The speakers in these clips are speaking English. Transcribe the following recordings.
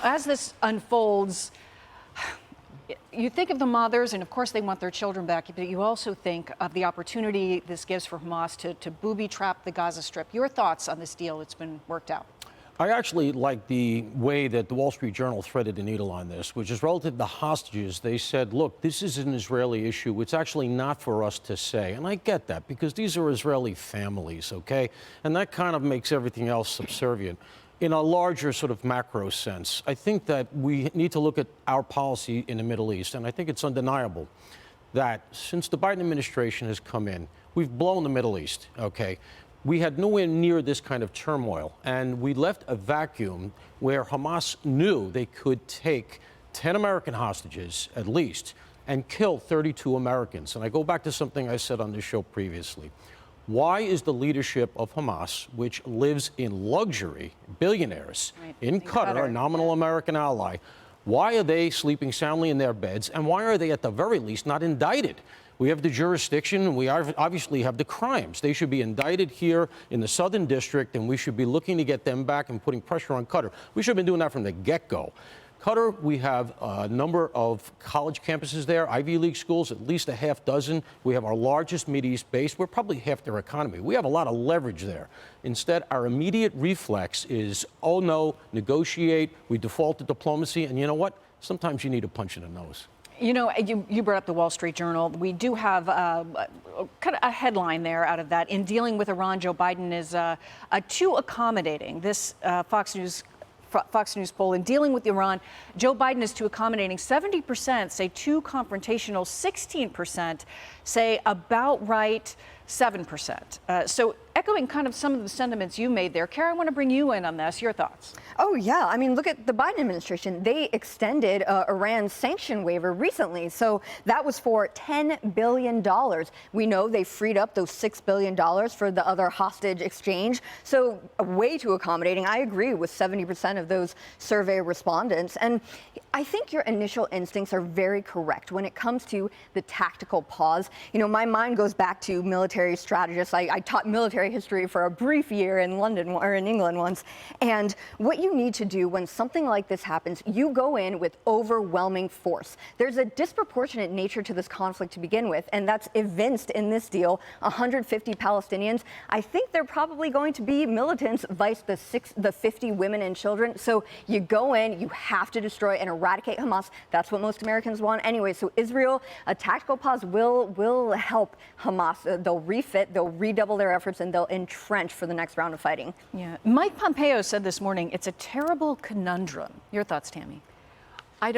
As this unfolds, you think of the mothers, and of course they want their children back, but you also think of the opportunity this gives for Hamas to booby-trap the Gaza Strip. Your thoughts on this deal that's been worked out? I actually like the way that the Wall Street Journal threaded the needle on this, which is relative to the hostages. They said, look, this is an Israeli issue. It's actually not for us to say. And I get that, because these are Israeli families, okay? And that kind of makes everything else subservient. In a larger sort of macro sense, I think that we need to look at our policy in the Middle East, and I think it's undeniable that since the Biden administration has come in, we've blown the Middle East, okay? We had nowhere near this kind of turmoil, and we left a vacuum where Hamas knew they could take 10 American hostages, at least, and kill 32 Americans. And I go back to something I said on this show previously. Why is the leadership of Hamas, which lives in luxury, billionaires, in Qatar, a nominal American ally, why are they sleeping soundly in their beds, and why are they at the very least not indicted? We have the jurisdiction, and we obviously have the crimes. They should be indicted here in the Southern District, and we should be looking to get them back and putting pressure on Qatar. We should have been doing that from the get-go. Qatar, we have a number of college campuses there, Ivy League schools, at least a half dozen. We have our largest Mideast base. We're probably half their economy. We have a lot of leverage there. Instead, our immediate reflex is, oh no, negotiate, we default to diplomacy, and you know what? Sometimes you need a punch in the nose. You brought up the Wall Street Journal. We do have kind of a headline there out of that. In dealing with Iran, Joe Biden is too accommodating. This Fox News poll, in dealing with Iran, Joe Biden is too accommodating. 70% say too confrontational. 16% say about right. 7%. So echoing kind of some of the sentiments you made there. Kara, I want to bring you in on this. Your thoughts? Oh, yeah. I mean, look at the Biden administration. They extended Iran's sanction waiver recently. So that was for $10 billion. We know they freed up those $6 billion for the other hostage exchange. So way too accommodating. I agree with 70% of those survey respondents. And I think your initial instincts are very correct when it comes to the tactical pause. My mind goes back to military strategists. I taught military history for a brief year in London or in England once. And what you need to do when something like this happens, you go in with overwhelming force. There's a disproportionate nature to this conflict to begin with, and that's evinced in this deal. 150 Palestinians. I think they're probably going to be militants, vice the 50 women and children. So you go in, you have to destroy and eradicate Hamas. That's what most Americans want anyway. So Israel, a tactical pause will help Hamas. They'll refit, they'll redouble their efforts, and they'll entrench for the next round of fighting. Yeah. Mike Pompeo said this morning, it's a terrible conundrum. Your thoughts, Tammy? I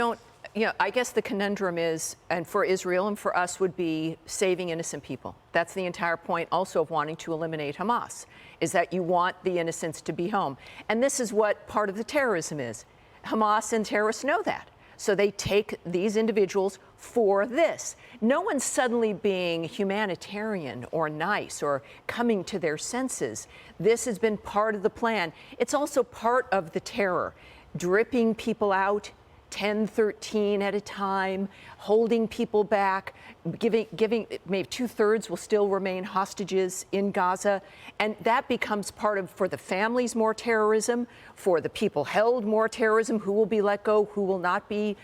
guess the conundrum is, and for Israel and for us, would be saving innocent people. That's the entire point also of wanting to eliminate Hamas, is that you want the innocents to be home. And this is what part of the terrorism is. Hamas and terrorists know that. So they take these individuals for this. No one's suddenly being humanitarian or nice or coming to their senses. This has been part of the plan. It's also part of the terror, dripping people out, 10, 13 at a time, holding people back, giving maybe 2/3 will still remain hostages in Gaza. And that becomes part of, for the families, more terrorism, for the people held, more terrorism, who will be let go, who will not be,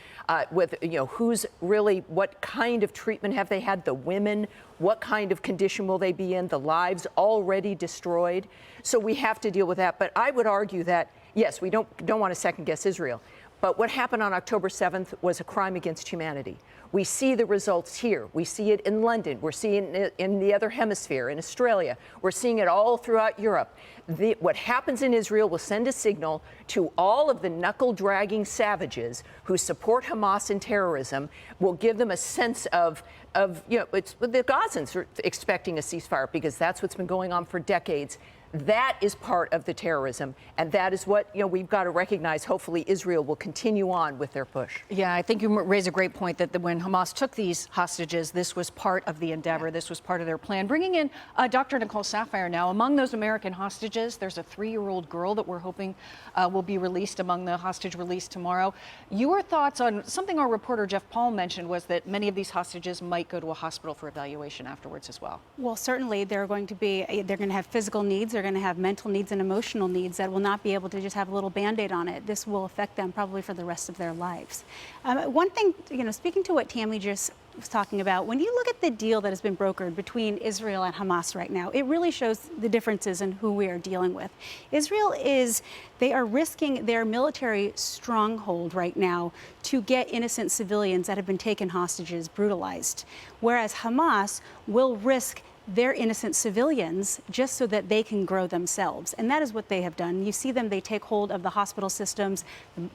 who's really, what kind of treatment have they had, the women, what kind of condition will they be in, the lives already destroyed. So we have to deal with that. But I would argue that, yes, we don't want to second guess Israel. But what happened on October 7th was a crime against humanity. We see the results here. We see it in London. We're seeing it in the other hemisphere, in Australia. We're seeing it all throughout Europe. What happens in Israel will send a signal to all of the knuckle-dragging savages who support Hamas and terrorism, will give them a sense of it's the Gazans are expecting a ceasefire because that's what's been going on for decades. That is part of the terrorism, and that is what we've got to recognize. Hopefully, Israel will continue on with their push. Yeah, I think you raise a great point that when Hamas took these hostages, this was part of the endeavor. Yeah. This was part of their plan. Bringing in Dr. Nicole Saphier now. Among those American hostages, there's a 3-year-old girl that we're hoping will be released among the hostage released tomorrow. Your thoughts on something our reporter Jeff Paul mentioned was that many of these hostages might go to a hospital for evaluation afterwards as well. Well, certainly they're going to have physical needs. They're going to have mental needs and emotional needs that will not be able to just have a little Band-Aid on it. This will affect them probably for the rest of their lives. One thing, speaking to what Tammy just was talking about, when you look at the deal that has been brokered between Israel and Hamas right now, it really shows the differences in who we are dealing with. They are risking their military stronghold right now to get innocent civilians that have been taken hostages brutalized, whereas Hamas will risk their innocent civilians just so that they can grow themselves. And that is what they have done. You see them, they take hold of the hospital systems,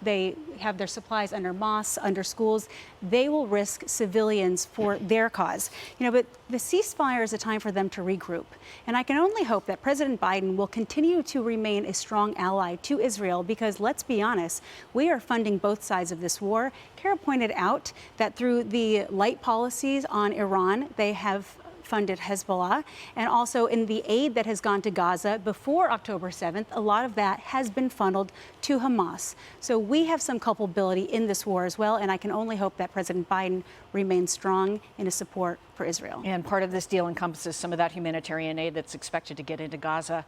they have their supplies under mosques, under schools. They will risk civilians for their cause. But the ceasefire is a time for them to regroup. And I can only hope that President Biden will continue to remain a strong ally to Israel, because let's be honest, we are funding both sides of this war. Kara pointed out that through the light policies on Iran, they have funded Hezbollah, and also in the aid that has gone to Gaza before October 7th, a lot of that has been funneled to Hamas. So we have some culpability in this war as well, and I can only hope that President Biden remains strong in his support for Israel. And part of this deal encompasses some of that humanitarian aid that's expected to get into Gaza.